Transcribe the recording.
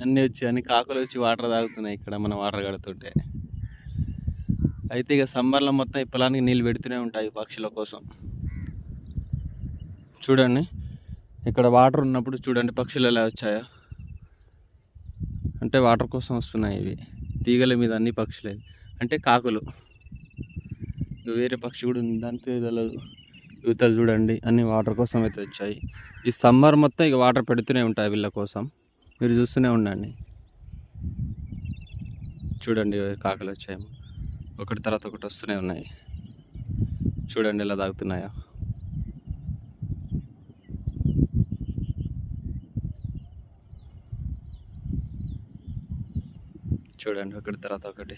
అన్నీ వచ్చి అన్ని కాకులు వచ్చి వాటర్ తాగుతున్నాయి ఇక్కడ మన వాటర్ కడుతుంటే. అయితే ఇక సమ్మర్లో మొత్తం ఈ పొలానికి నీళ్ళు పెడుతూనే ఉంటాయి పక్షుల కోసం. చూడండి ఇక్కడ వాటర్ ఉన్నప్పుడు చూడండి పక్షులు ఎలా వచ్చాయో. అంటే వాటర్ కోసం వస్తున్నాయి ఇవి. తీగల మీద అన్ని పక్షులే, అంటే కాకులు. వేరే పక్షి కూడా ఉంది దాని పేరు తెలియదు. యువతలు చూడండి అన్ని వాటర్ కోసం అయితే వచ్చాయి. ఈ సమ్మర్ మొత్తం ఇక వాటర్ పెడుతూనే ఉంటాయి వీళ్ళ కోసం, మీరు చూస్తూనే ఉండండి. చూడండి కాకులు వచ్చాయి, ఒకటి తర్వాత ఒకటి వస్తూనే ఉన్నాయి. చూడండి ఎలా తాగుతున్నాయో. చూడండి ఒకటి తర్వాత ఒకటి.